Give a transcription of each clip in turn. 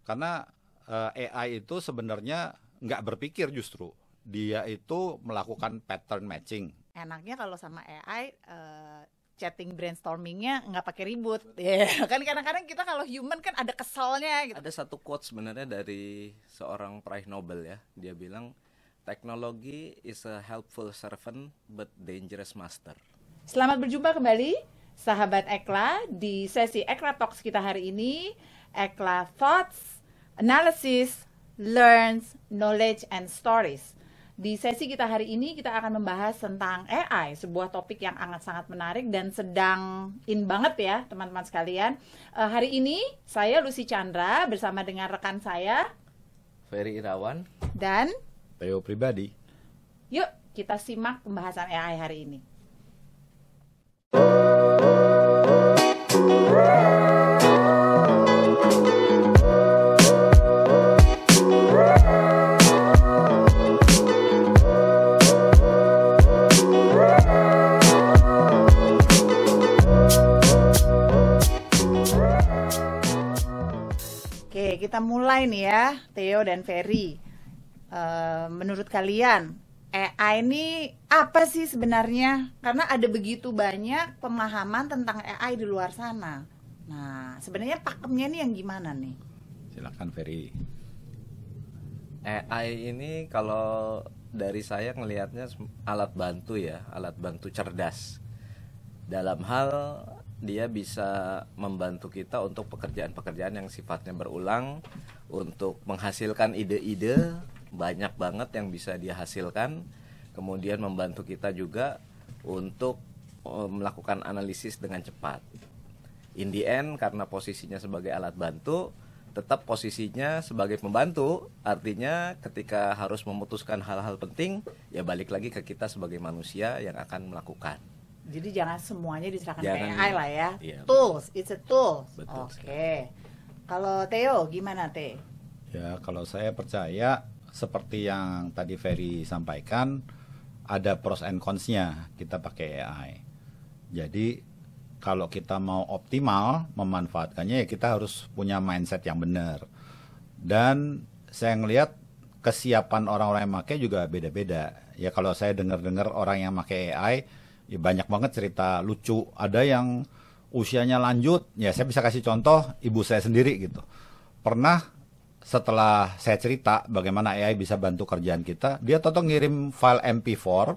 Karena AI itu sebenarnya nggak berpikir justru. Dia itu melakukan pattern matching. Enaknya kalau sama AI chatting brainstormingnya nggak pakai ribut. Ya, kan kadang-kadang kita kalau human kan ada keselnya gitu. Ada satu quote sebenarnya dari seorang peraih Nobel ya. Dia bilang, teknologi is a helpful servant but dangerous master. Selamat berjumpa kembali sahabat Ekla di sesi Ekla Talks kita hari ini. Ekla Thoughts, Analysis, Learns, Knowledge and Stories. Di sesi kita hari ini kita akan membahas tentang AI, sebuah topik yang sangat menarik dan sedang in banget ya teman-teman sekalian. Hari ini saya Lucy Chandra bersama dengan rekan saya Ferry Irawan dan Theo Pribadi. Yuk kita simak pembahasan AI hari ini. Oke, kita mulai nih ya, Theo dan Ferry. Menurut kalian, AI ini apa sih sebenarnya? Karena ada begitu banyak pemahaman tentang AI di luar sana. Nah, sebenarnya pakemnya nih yang gimana nih? Silakan Ferry. AI ini kalau dari saya ngelihatnya alat bantu ya, alat bantu cerdas. Dalam hal dia bisa membantu kita untuk pekerjaan-pekerjaan yang sifatnya berulang, untuk menghasilkan ide-ide, banyak banget yang bisa dia hasilkan. Kemudian membantu kita juga untuk melakukan analisis dengan cepat. In the end, karena posisinya sebagai alat bantu, tetap posisinya sebagai pembantu. Artinya ketika harus memutuskan hal-hal penting, ya balik lagi ke kita sebagai manusia yang akan melakukan. Jadi jangan semuanya diserahkan ke Jangan, AI lah ya. iya, Tools, it's a tools. Betul Oke. Kalau Theo gimana Theo? Ya, kalau saya percaya seperti yang tadi Ferry sampaikan, ada pros and cons-nya kita pakai AI. Jadi kalau kita mau optimal memanfaatkannya, ya kita harus punya mindset yang benar. Dan saya ngelihat kesiapan orang-orang yang pakai juga beda-beda. Ya kalau saya dengar-dengar orang yang pakai AI, ya banyak banget cerita lucu. Ada yang usianya lanjut, ya saya bisa kasih contoh ibu saya sendiri gitu. Pernah setelah saya cerita bagaimana AI bisa bantu kerjaan kita, dia tonton ngirim file MP4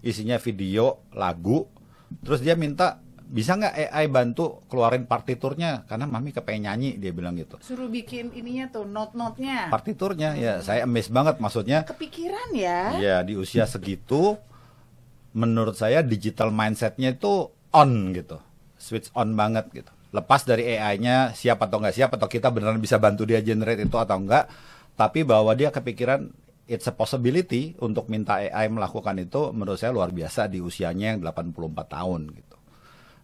isinya video, lagu, terus dia minta bisa nggak AI bantu keluarin partiturnya karena mami kepengen nyanyi, dia bilang gitu. Suruh bikin ininya tuh, note-note-nya. Partiturnya, ya saya amazed banget, maksudnya. Kepikiran ya? Ya di usia segitu, menurut saya digital mindsetnya itu on gitu, switch on banget gitu. Lepas dari AI-nya siap atau nggak siap, atau kita beneran bisa bantu dia generate itu atau enggak, tapi bahwa dia kepikiran it's a possibility untuk minta AI melakukan itu, menurut saya luar biasa di usianya yang 84 tahun gitu.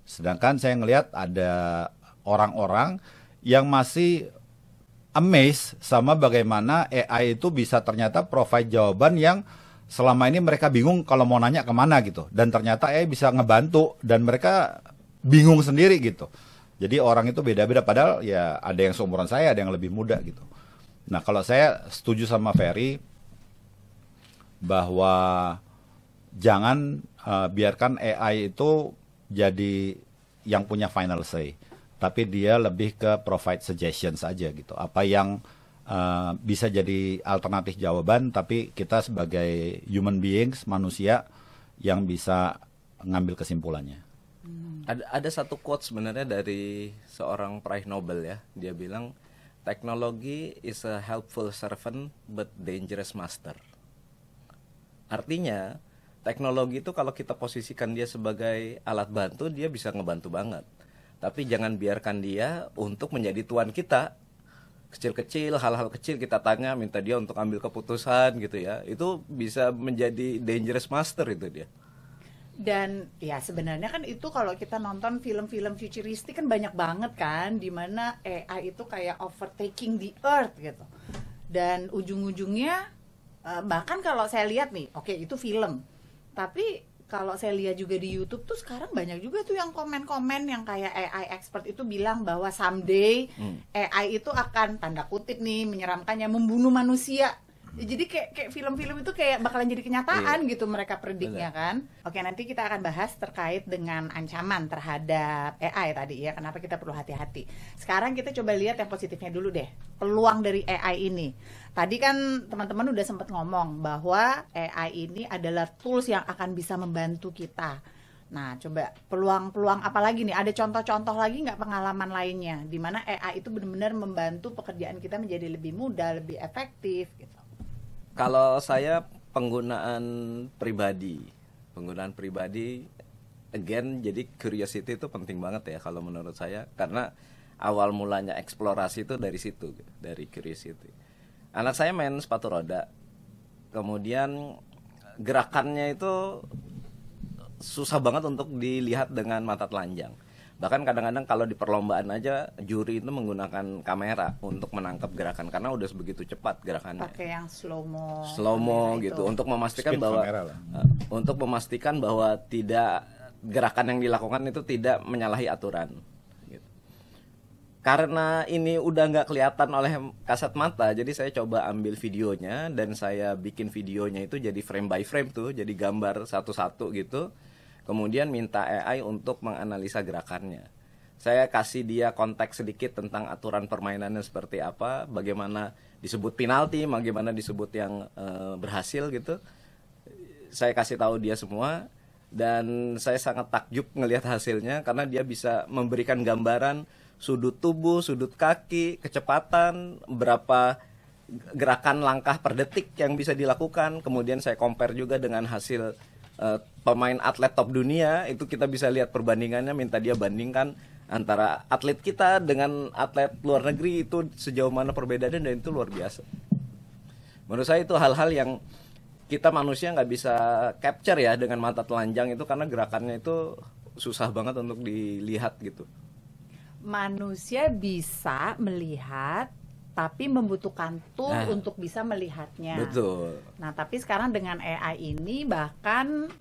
Sedangkan saya ngelihat ada orang-orang yang masih amazed sama bagaimana AI itu bisa ternyata provide jawaban yang selama ini mereka bingung kalau mau nanya kemana gitu. Dan ternyata AI bisa ngebantu dan mereka bingung sendiri gitu. Jadi orang itu beda-beda, padahal ya ada yang seumuran saya, ada yang lebih muda gitu. Nah kalau saya setuju sama Ferry bahwa jangan biarkan AI itu jadi yang punya final say, tapi dia lebih ke provide suggestions aja gitu. Apa yang bisa jadi alternatif jawaban, tapi kita sebagai human beings, manusia yang bisa ngambil kesimpulannya. Ada satu quote sebenarnya dari seorang peraih Nobel ya. Dia bilang, teknologi is a helpful servant but dangerous master. Artinya teknologi itu kalau kita posisikan dia sebagai alat bantu, dia bisa ngebantu banget. Tapi jangan biarkan dia untuk menjadi tuan kita. Kecil-kecil, hal-hal kecil kita tanya, minta dia untuk ambil keputusan gitu ya. Itu bisa menjadi dangerous master itu dia. Dan ya sebenarnya kan itu kalau kita nonton film-film futuristik kan banyak banget kan, dimana AI itu kayak overtaking the earth gitu. Dan ujung-ujungnya bahkan kalau saya lihat nih, oke itu film, tapi kalau saya lihat juga di YouTube tuh sekarang banyak juga tuh yang komen-komen yang kayak AI expert itu bilang bahwa someday AI itu akan tanda kutip nih menyeramkannya membunuh manusia. Ya, jadi kayak film-film itu kayak bakalan jadi kenyataan gitu mereka prediknya kan. Oke, nanti kita akan bahas terkait dengan ancaman terhadap AI tadi ya. Kenapa kita perlu hati-hati. Sekarang kita coba lihat yang positifnya dulu deh. Peluang dari AI ini. Tadi kan teman-teman udah sempat ngomong bahwa AI ini adalah tools yang akan bisa membantu kita. Nah, coba peluang-peluang apa lagi nih? Ada contoh-contoh lagi nggak pengalaman lainnya di mana AI itu benar-benar membantu pekerjaan kita menjadi lebih mudah, lebih efektif gitu. Kalau saya penggunaan pribadi, again, jadi curiosity itu penting banget ya kalau menurut saya, karena awal mulanya eksplorasi itu dari situ, dari curiosity. Anak saya main sepatu roda, kemudian gerakannya itu susah banget untuk dilihat dengan mata telanjang. Bahkan kadang-kadang kalau di perlombaan aja juri itu menggunakan kamera untuk menangkap gerakan karena udah sebegitu cepat gerakannya. Pakai yang slow mo gitu untuk memastikan bahwa tidak gerakan yang dilakukan itu tidak menyalahi aturan. Gitu. Karena ini udah nggak kelihatan oleh kasat mata, jadi saya coba ambil videonya dan saya bikin videonya itu jadi frame by frame tuh, jadi gambar satu-satu gitu. Kemudian minta AI untuk menganalisa gerakannya. Saya kasih dia konteks sedikit tentang aturan permainannya seperti apa, bagaimana disebut penalti, bagaimana disebut yang berhasil gitu. Saya kasih tahu dia semua dan saya sangat takjub ngelihat hasilnya karena dia bisa memberikan gambaran sudut tubuh, sudut kaki, kecepatan, berapa gerakan langkah per detik yang bisa dilakukan. Kemudian saya compare juga dengan hasil pemain atlet top dunia, itu kita bisa lihat perbandingannya, minta dia bandingkan antara atlet kita dengan atlet luar negeri itu sejauh mana perbedaannya, dan itu luar biasa. Menurut saya itu hal-hal yang kita manusia nggak bisa capture ya dengan mata telanjang itu, karena gerakannya itu susah banget untuk dilihat gitu. Manusia bisa melihat tapi membutuhkan tool untuk bisa melihatnya. Betul. Nah, tapi sekarang dengan AI ini bahkan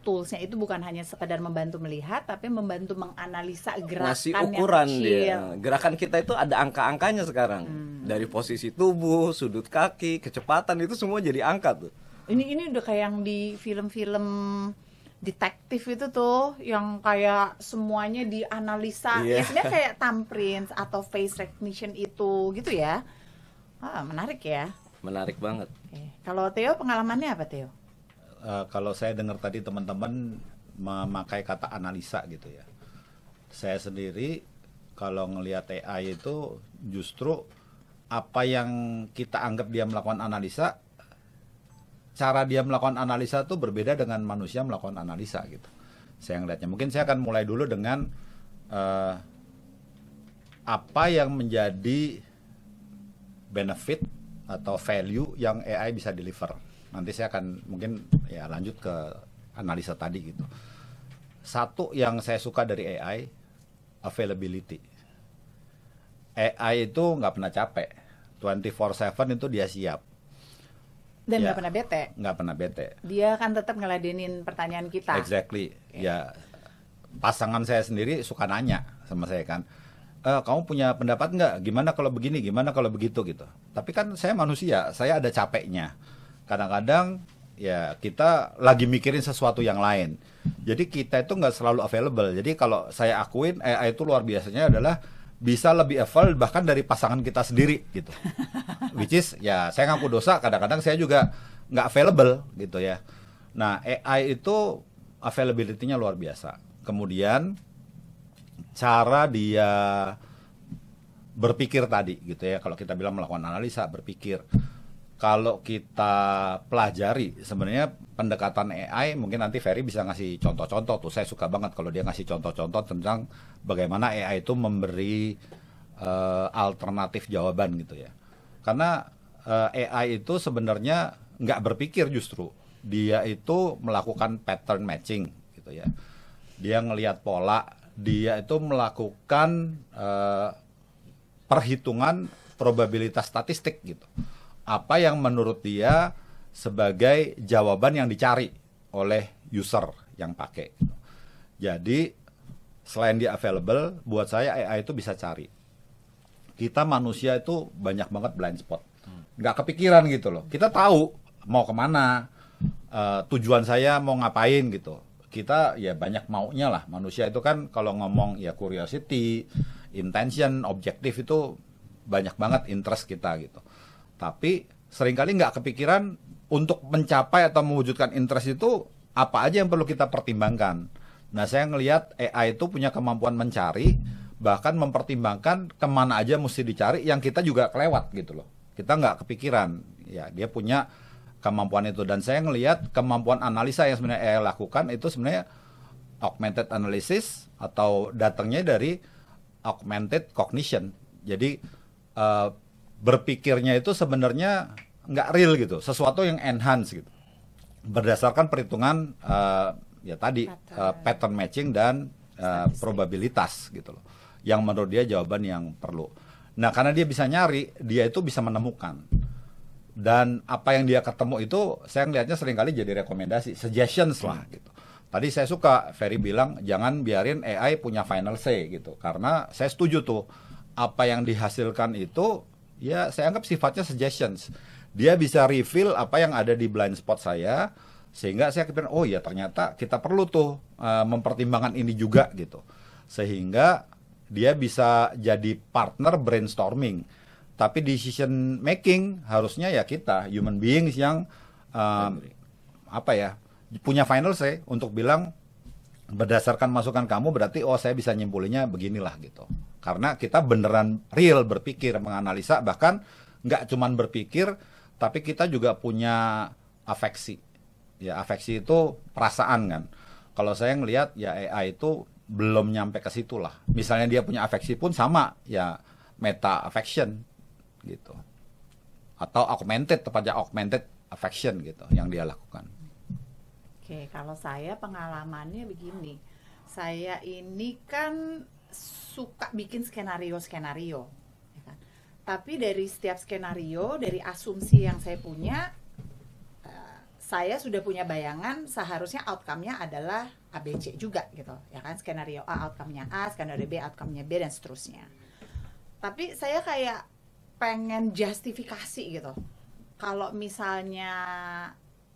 toolsnya itu bukan hanya sekadar membantu melihat, tapi membantu menganalisa gerakan ngasih ukuran yang kecil. dia. Gerakan kita itu ada angka-angkanya sekarang. Dari posisi tubuh, sudut kaki, kecepatan, itu semua jadi angka tuh. Ini udah kayak yang di film-film detektif itu tuh, yang kayak semuanya dianalisa. Ya sebenarnya kayak thumbprints atau face recognition itu gitu ya. Menarik ya. Menarik banget. Kalau Theo, pengalamannya apa Theo? Kalau saya dengar tadi teman-teman memakai kata analisa gitu ya. Saya sendiri kalau ngelihat AI itu justru apa yang kita anggap dia melakukan analisa, cara dia melakukan analisa tuh berbeda dengan manusia melakukan analisa gitu. Saya ngelihatnya. Mungkin saya akan mulai dulu dengan apa yang menjadi benefit atau value yang AI bisa deliver. Nanti saya akan mungkin ya lanjut ke analisa tadi gitu. Satu yang saya suka dari AI, availability. AI itu nggak pernah capek, 24/7 itu dia siap. Dan nggak pernah bete. Nggak pernah bete. Dia kan tetap ngeladenin pertanyaan kita. Exactly. Ya, pasangan saya sendiri suka nanya sama saya kan, kamu punya pendapat nggak? Gimana kalau begini? Gimana kalau begitu gitu? Tapi kan saya manusia, saya ada capeknya. Kadang-kadang ya kita lagi mikirin sesuatu yang lain. Jadi kita itu nggak selalu available. Jadi kalau saya akuin AI itu luar biasanya adalah bisa lebih available bahkan dari pasangan kita sendiri gitu. Which is ya saya ngaku dosa, kadang-kadang saya juga nggak available gitu ya. Nah AI itu availability-nya luar biasa. Kemudian cara dia berpikir tadi gitu ya, kalau kita bilang melakukan analisa, berpikir. Kalau kita pelajari sebenarnya pendekatan AI, mungkin nanti Ferry bisa ngasih contoh-contoh tuh. Saya suka banget kalau dia ngasih contoh-contoh tentang bagaimana AI itu memberi alternatif jawaban gitu ya. Karena AI itu sebenarnya nggak berpikir, justru dia itu melakukan pattern matching gitu ya. Dia ngelihat pola, dia itu melakukan perhitungan probabilitas statistik gitu. Apa yang menurut dia sebagai jawaban yang dicari oleh user yang pakai. Jadi selain dia available, buat saya AI itu bisa cari. Kita manusia itu banyak banget blind spot, nggak kepikiran gitu loh. Kita tahu mau kemana, tujuan saya mau ngapain gitu. Kita ya banyak maunya lah. Manusia itu kan kalau ngomong ya curiosity, intention, objektif itu banyak banget interest kita gitu. Tapi seringkali nggak kepikiran untuk mencapai atau mewujudkan interest itu apa aja yang perlu kita pertimbangkan. Nah, saya ngelihat AI itu punya kemampuan mencari, bahkan mempertimbangkan kemana aja mesti dicari yang kita juga kelewat gitu loh. Kita nggak kepikiran. Ya, dia punya kemampuan itu. Dan saya ngelihat kemampuan analisa yang sebenarnya AI lakukan itu sebenarnya augmented analysis atau datangnya dari augmented cognition. Jadi berpikirnya itu sebenarnya nggak real gitu, sesuatu yang enhance gitu, berdasarkan perhitungan ya tadi pattern matching dan probabilitas gitu loh, yang menurut dia jawaban yang perlu. Nah, karena dia bisa nyari, dia itu bisa menemukan, dan apa yang dia ketemu itu saya ngelihatnya seringkali jadi rekomendasi, suggestions lah gitu. Tadi saya suka Ferry bilang jangan biarin AI punya final say gitu, karena saya setuju tuh, apa yang dihasilkan itu ya saya anggap sifatnya suggestions. Dia bisa reveal apa yang ada di blind spot saya, sehingga saya kepikiran, oh ya ternyata kita perlu tuh mempertimbangkan ini juga gitu. Sehingga dia bisa jadi partner brainstorming. Tapi decision making harusnya ya kita, human beings yang punya final say untuk bilang berdasarkan masukan kamu berarti oh saya bisa nyimpulinya beginilah gitu. Karena kita beneran real berpikir, menganalisa, bahkan nggak cuman berpikir, tapi kita juga punya afeksi. Ya, afeksi itu perasaan kan. Kalau saya ngelihat ya AI itu belum nyampe ke situ lah. Misalnya dia punya afeksi pun sama, ya meta affection gitu. Atau tepatnya augmented affection gitu yang dia lakukan. Oke, kalau saya pengalamannya begini. Saya ini kan suka bikin skenario-skenario, ya kan? Tapi dari setiap skenario, dari asumsi yang saya punya, saya sudah punya bayangan seharusnya outcome-nya adalah ABC juga gitu, ya kan? Skenario A outcome-nya A, skenario B outcome-nya B, dan seterusnya. Tapi saya kayak pengen justifikasi gitu. Kalau misalnya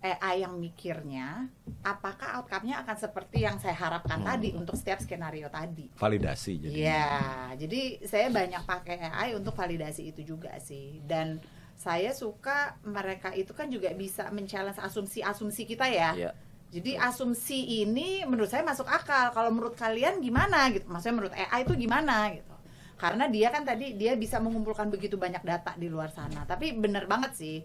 AI yang mikirnya, apakah outcome-nya akan seperti yang saya harapkan tadi untuk setiap skenario tadi? Validasi jadi. Ya, jadi saya banyak pakai AI untuk validasi itu juga sih. Dan saya suka mereka itu kan juga bisa men-challenge asumsi-asumsi kita ya. Yeah. Jadi asumsi ini menurut saya masuk akal. Kalau menurut kalian gimana gitu? Maksudnya menurut AI itu gimana gitu? Karena dia kan tadi dia bisa mengumpulkan begitu banyak data di luar sana. Tapi bener banget sih.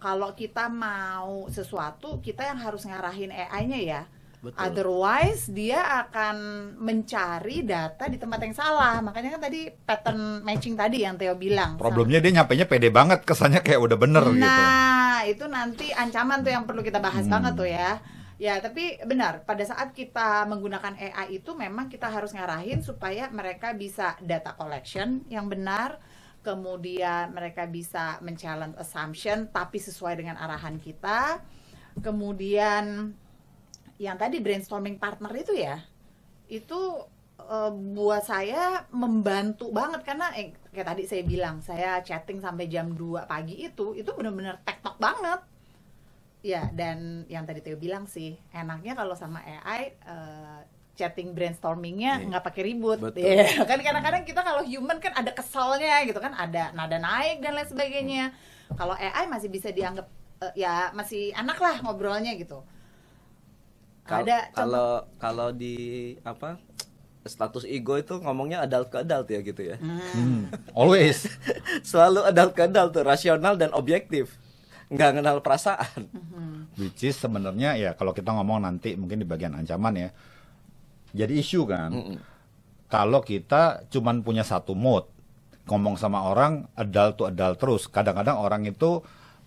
Kalau kita mau sesuatu, kita yang harus ngarahin AI-nya ya. Betul. Otherwise, dia akan mencari data di tempat yang salah. Makanya kan tadi pattern matching tadi yang Theo bilang. Problemnya dia nyampainya pede banget, kesannya kayak udah bener gitu. Nah, itu nanti ancaman tuh yang perlu kita bahas banget tuh ya. Ya, tapi benar, pada saat kita menggunakan AI itu memang kita harus ngarahin supaya mereka bisa data collection yang benar. Kemudian mereka bisa men-challenge assumption tapi sesuai dengan arahan kita. Kemudian yang tadi brainstorming partner itu ya, itu buat saya membantu banget karena kayak tadi saya bilang, saya chatting sampai jam 2 pagi itu benar-benar tektok banget. Ya, dan yang tadi Theo bilang sih, enaknya kalau sama AI chatting brainstormingnya nggak pakai ribut. Yeah. Kan kadang-kadang kita kalau human kan ada keselnya gitu kan, ada nada naik dan lain sebagainya. Kalau AI masih bisa dianggap ya masih anak lah ngobrolnya gitu. Kalau di apa status ego itu ngomongnya adult ke adult ya gitu ya. Always selalu adult ke adult tuh, rasional dan objektif, nggak kenal perasaan. Which is sebenarnya ya kalau kita ngomong nanti mungkin di bagian ancaman ya, jadi isu kan. Kalau kita cuman punya satu mode, ngomong sama orang adult to adult terus, kadang-kadang orang itu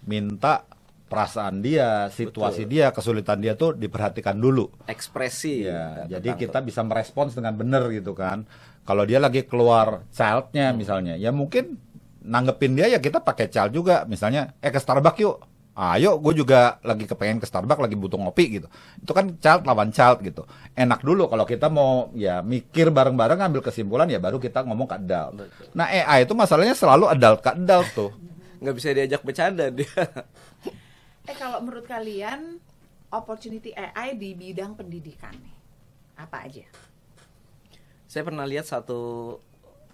minta perasaan dia, situasi dia, kesulitan dia tuh diperhatikan dulu. Ekspresi. Ya, jadi kita bisa merespons dengan benar gitu kan. Kalau dia lagi keluar child-nya misalnya, ya mungkin nanggepin dia ya kita pakai child juga. Misalnya, ke Starbucks yuk. Ayo, gue juga lagi kepengen ke Starbucks, lagi butuh ngopi gitu. Itu kan child lawan child gitu. Enak dulu kalau kita mau ya mikir bareng-bareng ngambil kesimpulan ya baru kita ngomong ke adult. Betul. Nah AI itu masalahnya selalu adult ke adult tuh. Nggak bisa diajak bercanda dia. Kalau menurut kalian opportunity AI di bidang pendidikan nih, apa aja? Saya pernah lihat satu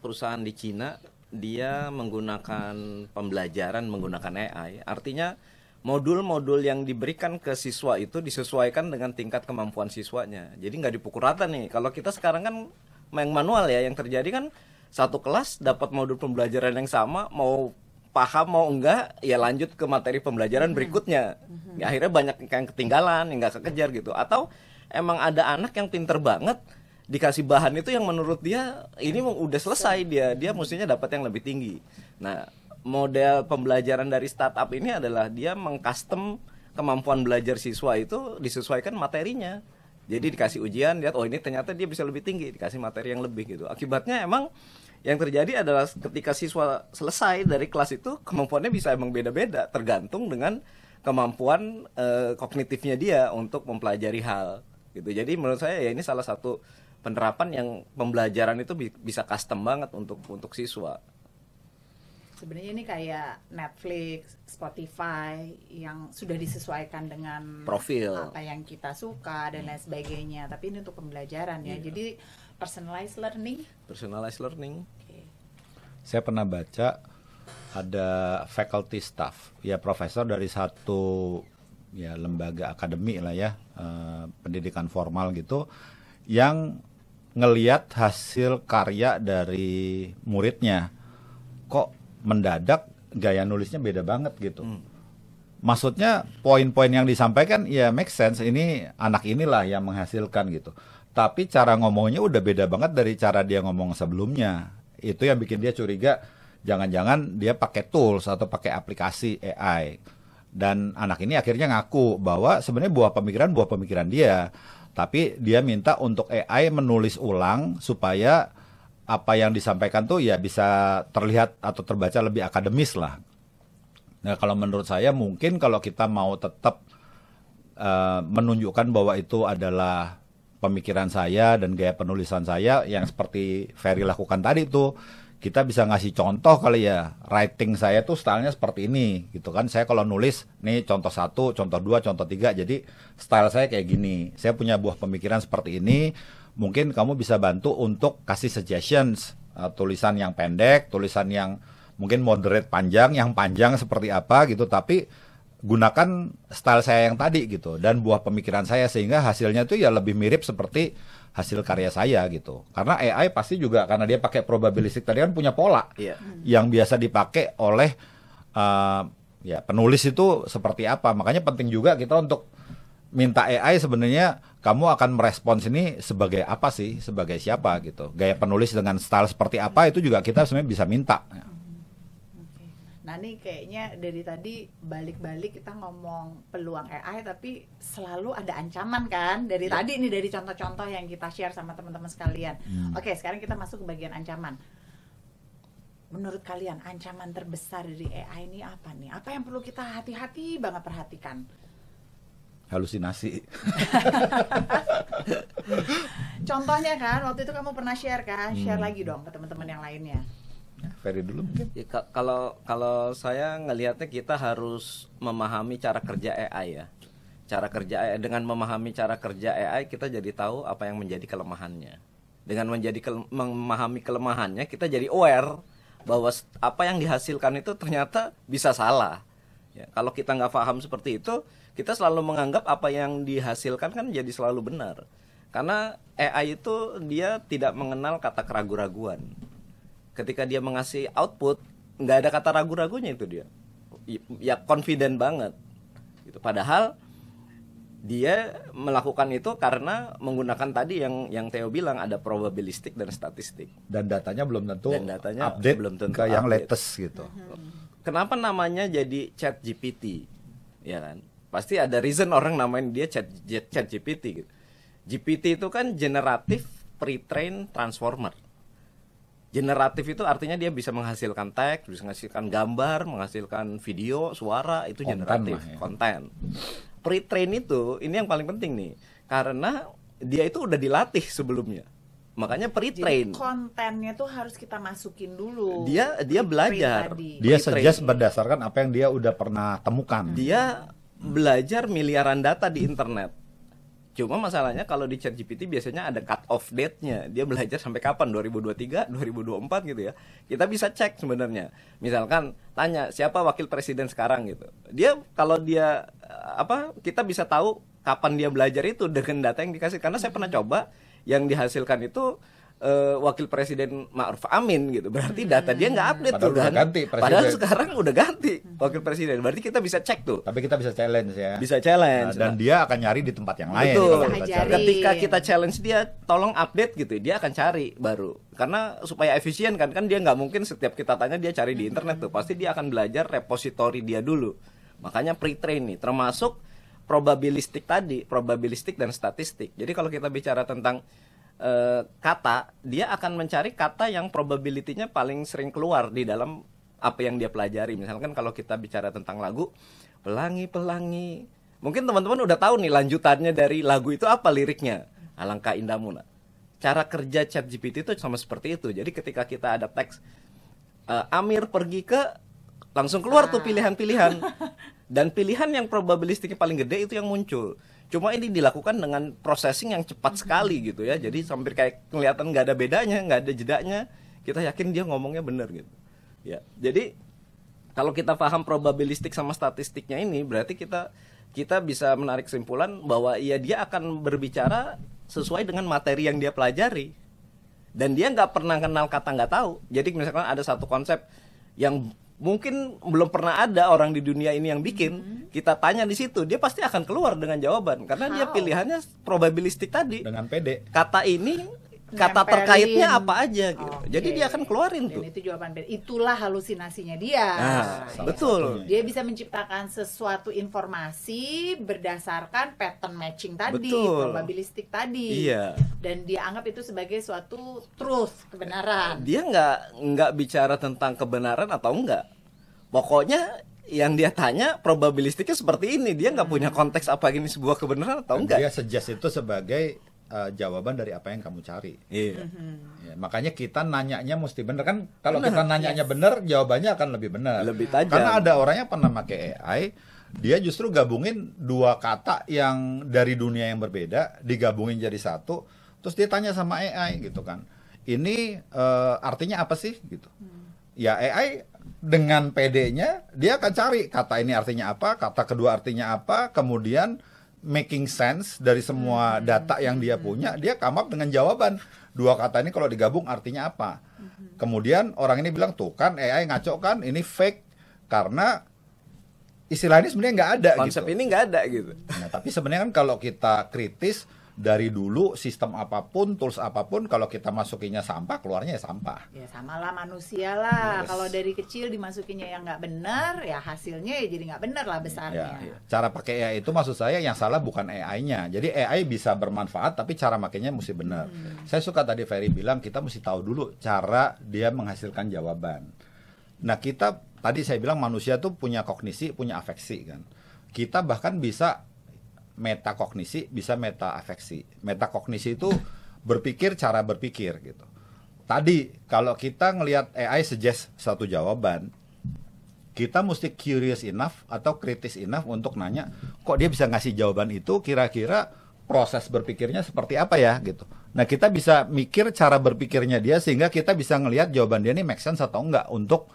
perusahaan di Cina, dia menggunakan pembelajaran menggunakan AI. Artinya modul-modul yang diberikan ke siswa itu disesuaikan dengan tingkat kemampuan siswanya. Jadi nggak dipukul rata nih. Kalau kita sekarang kan main manual ya, yang terjadi kan satu kelas dapat modul pembelajaran yang sama, mau paham mau enggak ya lanjut ke materi pembelajaran berikutnya. Ya, akhirnya banyak yang ketinggalan, yang nggak kekejar gitu. Atau emang ada anak yang pinter banget, dikasih bahan itu yang menurut dia ini udah selesai, dia mestinya dapat yang lebih tinggi. Nah, model pembelajaran dari startup ini adalah dia mengcustom kemampuan belajar siswa itu disesuaikan materinya. Jadi dikasih ujian, lihat oh ini ternyata dia bisa lebih tinggi, dikasih materi yang lebih gitu. Akibatnya emang yang terjadi adalah ketika siswa selesai dari kelas itu kemampuannya bisa emang beda-beda tergantung dengan kemampuan kognitifnya dia untuk mempelajari hal gitu. Jadi menurut saya ya ini salah satu penerapan yang pembelajaran itu bisa custom banget untuk siswa. Sebenarnya ini kayak Netflix, Spotify yang sudah disesuaikan dengan Profil. apa yang kita suka dan lain sebagainya. Tapi ini untuk pembelajaran ya. Jadi personalized learning. Personalized learning. Oke. Saya pernah baca ada faculty staff, ya profesor dari satu ya lembaga akademik lah ya, pendidikan formal gitu, yang ngeliat hasil karya dari muridnya, kok mendadak gaya nulisnya beda banget gitu. Maksudnya poin-poin yang disampaikan ya make sense, ini anak inilah yang menghasilkan gitu. Tapi cara ngomongnya udah beda banget dari cara dia ngomong sebelumnya. Itu yang bikin dia curiga, jangan-jangan dia pakai tools atau pakai aplikasi AI. Dan anak ini akhirnya ngaku bahwa sebenarnya buah pemikiran dia. Tapi dia minta untuk AI menulis ulang supaya apa yang disampaikan tuh ya bisa terlihat atau terbaca lebih akademis lah. Nah kalau menurut saya mungkin kalau kita mau tetap menunjukkan bahwa itu adalah pemikiran saya dan gaya penulisan saya yang seperti Ferry lakukan tadi tuh, kita bisa ngasih contoh kali ya, writing saya tuh stylenya seperti ini gitu kan. Saya kalau nulis nih contoh 1, contoh 2, contoh 3, jadi style saya kayak gini. Saya punya buah pemikiran seperti ini. Mungkin kamu bisa bantu untuk kasih suggestions, tulisan yang pendek, tulisan yang mungkin moderate panjang, yang panjang seperti apa gitu, tapi gunakan style saya yang tadi gitu dan buah pemikiran saya sehingga hasilnya tuh ya lebih mirip seperti hasil karya saya gitu. Karena AI pasti juga karena dia pakai probabilistik tadi kan punya pola yang biasa dipakai oleh ya penulis itu seperti apa. Makanya penting juga kita untuk minta AI sebenarnya kamu akan merespons ini sebagai apa sih, sebagai siapa gitu. Gaya penulis dengan style seperti apa itu juga kita sebenarnya bisa minta. Oke. Nah ini kayaknya dari tadi balik-balik kita ngomong peluang AI tapi selalu ada ancaman kan. Dari tadi nih dari contoh-contoh yang kita share sama teman-teman sekalian. Oke, sekarang kita masuk ke bagian ancaman. Menurut kalian ancaman terbesar dari AI ini apa nih? Apa yang perlu kita hati-hati banget perhatikan? Halusinasi. Contohnya kan waktu itu kamu pernah share kan, share lagi dong ke teman-teman yang lainnya. Ferry dulu mungkin. Ya, kalau saya ngelihatnya kita harus memahami cara kerja AI ya. Cara kerja AI, dengan memahami cara kerja AI kita jadi tahu apa yang menjadi kelemahannya. Dengan memahami kelemahannya kita jadi aware bahwa apa yang dihasilkan itu ternyata bisa salah. Ya, kalau kita nggak paham seperti itu, kita selalu menganggap apa yang dihasilkan kan jadi selalu benar. Karena AI itu dia tidak mengenal kata keraguan-raguan. Ketika dia mengasih output, nggak ada kata ragu-ragunya itu dia. Ya confident banget. Gitu. Padahal dia melakukan itu karena menggunakan tadi yang Theo bilang ada probabilistik dan statistik. Dan datanya belum tentu update belum tentu ke yang latest gitu. Kenapa namanya jadi ChatGPT? Ya kan? Pasti ada reason orang namain dia ChatGPT gitu. GPT itu kan generative pre-trained transformer. Generatif itu artinya dia bisa menghasilkan teks, bisa menghasilkan gambar, menghasilkan video, suara, itu Konten generatif, lah ya. konten. Pre-train itu, ini yang paling penting nih, karena dia itu udah dilatih sebelumnya. Makanya Jadi pre-train. kontennya tuh harus kita masukin dulu. Dia Pre-train belajar. tadi. Dia Pre-train. suggest berdasarkan apa yang dia udah pernah temukan. Dia belajar miliaran data di internet. Cuma masalahnya kalau di ChatGPT biasanya ada cut off date-nya. Dia belajar sampai kapan? 2023, 2024 gitu ya. Kita bisa cek sebenarnya. Misalkan tanya siapa wakil presiden sekarang gitu. Dia kalau dia kita bisa tahu kapan dia belajar itu dengan data yang dikasih. Karena saya pernah coba yang dihasilkan itu wakil presiden Ma'ruf Amin gitu. Berarti data dia nggak update Padahal tuh udah kan. ganti presiden. Padahal sekarang udah ganti wakil presiden. Berarti kita bisa cek tuh. Tapi kita bisa challenge ya. Bisa challenge. Dan dia akan nyari di tempat yang lain. Betul. kalau Bisa kita ajarin. cari. Ketika kita challenge dia, tolong update gitu, dia akan cari baru. Karena supaya efisien kan dia nggak mungkin setiap kita tanya dia cari di internet tuh. Pasti dia akan belajar repositori dia dulu. Makanya pre-train nih, termasuk probabilistik tadi, probabilistik dan statistik. Jadi kalau kita bicara tentang kata, dia akan mencari kata yang probability-nya paling sering keluar di dalam apa yang dia pelajari. Misalkan kalau kita bicara tentang lagu, pelangi-pelangi. Mungkin teman-teman udah tahu nih lanjutannya dari lagu itu apa liriknya. Alangkah indahmu. Nah, cara kerja ChatGPT itu sama seperti itu. Jadi ketika kita ada teks Amir pergi ke, langsung keluar tuh pilihan-pilihan. Dan pilihan yang probabilistiknya paling gede itu yang muncul. Cuma ini dilakukan dengan processing yang cepat sekali gitu ya. Jadi sampai kayak kelihatan nggak ada bedanya, nggak ada jedanya. Kita yakin dia ngomongnya benar gitu. Ya, jadi kalau kita paham probabilistik sama statistiknya ini, berarti kita bisa menarik kesimpulan bahwa ya dia akan berbicara sesuai dengan materi yang dia pelajari. Dan dia nggak pernah kenal kata nggak tahu. Jadi misalkan ada satu konsep yang mungkin belum pernah ada orang di dunia ini yang bikin, kita tanya di situ, dia pasti akan keluar dengan jawaban karena dia pilihannya probabilistik tadi. Dengan PD. Kata ini, kata Nempelin. terkaitnya apa aja gitu. Oke. Jadi dia akan keluarin Dan tuh. itu jawaban itulah halusinasinya dia. Nah, salah betul. satunya. Dia bisa menciptakan sesuatu informasi berdasarkan pattern matching tadi, Betul. probabilistik tadi. Iya. Dan dia anggap itu sebagai suatu truth, kebenaran. Dia nggak bicara tentang kebenaran atau enggak. Pokoknya yang dia tanya probabilistiknya seperti ini. Dia nggak punya konteks apa ini sebuah kebenaran atau Dan enggak. dia suggest itu sebagai jawaban dari apa yang kamu cari. Iya. Ya, makanya kita nanyanya mesti bener kan. Kalau kita nanyanya bener, jawabannya akan lebih benar. Lebih tajam. Karena ada orang yang pernah pakai AI, dia justru gabungin dua kata yang dari dunia yang berbeda, digabungin jadi satu, terus dia tanya sama AI gitu kan. Ini artinya apa sih gitu. Ya AI dengan PD-nya dia akan cari kata ini artinya apa, kata kedua artinya apa, kemudian making sense dari semua data yang dia punya, dia come up dengan jawaban. Dua kata ini kalau digabung artinya apa. Kemudian orang ini bilang, tuh kan AI ngaco kan, ini fake. Karena istilah ini sebenarnya nggak ada Konsep gitu. ini nggak ada gitu. Nah, tapi sebenarnya kan kalau kita kritis, dari dulu sistem apapun, tools apapun, kalau kita masukinnya sampah, keluarnya ya sampah. Ya samalah manusia lah. Yes. Kalau dari kecil dimasukinnya yang nggak benar, ya hasilnya ya jadi nggak benar lah besarnya. Ya, cara pakai AI itu maksud saya yang salah bukan AI-nya. Jadi AI bisa bermanfaat, tapi cara makainya mesti benar. Saya suka tadi Ferry bilang kita mesti tahu dulu cara dia menghasilkan jawaban. Nah kita tadi saya bilang manusia tuh punya kognisi, punya afeksi kan. Kita bahkan bisa metakognisi, bisa metaafeksi. Metakognisi itu berpikir cara berpikir gitu. Tadi kalau kita ngelihat AI suggest satu jawaban, kita mesti curious enough atau kritis enough untuk nanya, kok dia bisa ngasih jawaban itu, kira-kira proses berpikirnya seperti apa ya gitu. Nah kita bisa mikir cara berpikirnya dia sehingga kita bisa ngelihat jawaban dia ini make sense atau enggak untuk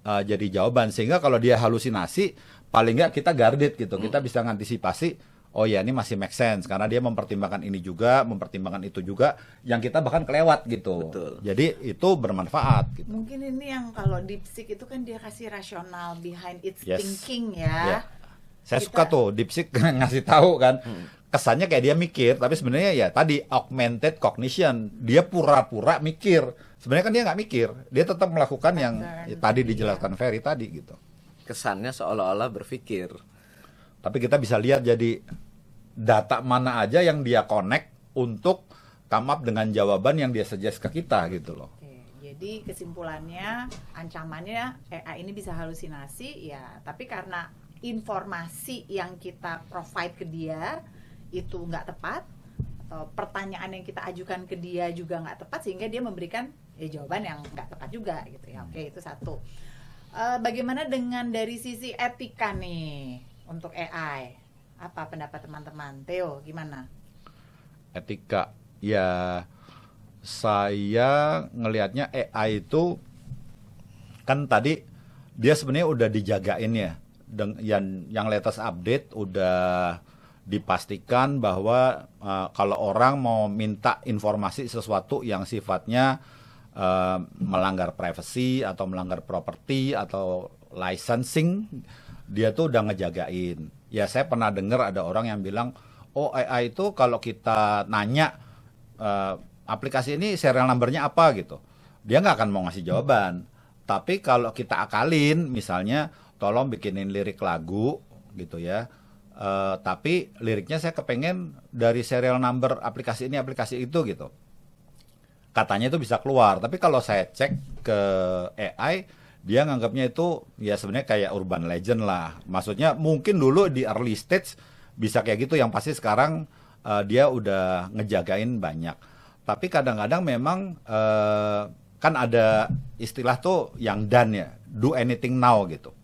jadi jawaban. Sehingga kalau dia halusinasi, paling enggak kita guarded gitu. Kita bisa ngantisipasi, oh ya ini masih make sense karena dia mempertimbangkan ini juga, mempertimbangkan itu juga, yang kita bahkan kelewat gitu. Betul. Jadi itu bermanfaat gitu. Mungkin ini yang kalau DeepSeek itu kan dia kasih rasional behind its Yes. thinking Ya. ya. Saya Kita- suka tuh DeepSeek ngasih tahu kan. Kesannya kayak dia mikir, tapi sebenarnya ya tadi augmented cognition. Dia pura-pura mikir. Sebenarnya kan dia nggak mikir. Dia tetap melakukan yang Pattern. tadi dijelaskan Ferry tadi gitu. Kesannya seolah-olah berpikir. Tapi kita bisa lihat jadi data mana aja yang dia connect untuk come up dengan jawaban yang dia suggest ke kita gitu loh. Oke, jadi Jadi kesimpulannya, ancamannya AI ini bisa halusinasi ya, tapi karena informasi yang kita provide ke dia itu nggak tepat, atau pertanyaan yang kita ajukan ke dia juga nggak tepat, sehingga dia memberikan jawaban yang nggak tepat juga gitu ya. Oke, itu satu. Bagaimana dengan dari sisi etika nih untuk AI? Apa pendapat teman-teman? Theo, gimana? Etika, ya saya ngelihatnya AI itu kan tadi dia sebenarnya udah dijagain ya, yang latest update udah dipastikan bahwa kalau orang mau minta informasi sesuatu yang sifatnya melanggar privacy atau melanggar properti atau licensing, dia tuh udah ngejagain. Ya saya pernah dengar ada orang yang bilang, oh AI itu kalau kita nanya aplikasi ini serial numbernya apa gitu, dia nggak akan mau ngasih jawaban. Tapi kalau kita akalin, misalnya tolong bikinin lirik lagu gitu ya, tapi liriknya saya kepengen dari serial number aplikasi ini aplikasi itu gitu, katanya itu bisa keluar. Tapi kalau saya cek ke AI, dia nganggapnya itu ya sebenarnya kayak urban legend lah. Maksudnya mungkin dulu di early stage bisa kayak gitu, yang pasti sekarang dia udah ngejagain banyak. Tapi kadang-kadang memang kan ada istilah tuh yang done ya, do anything now gitu.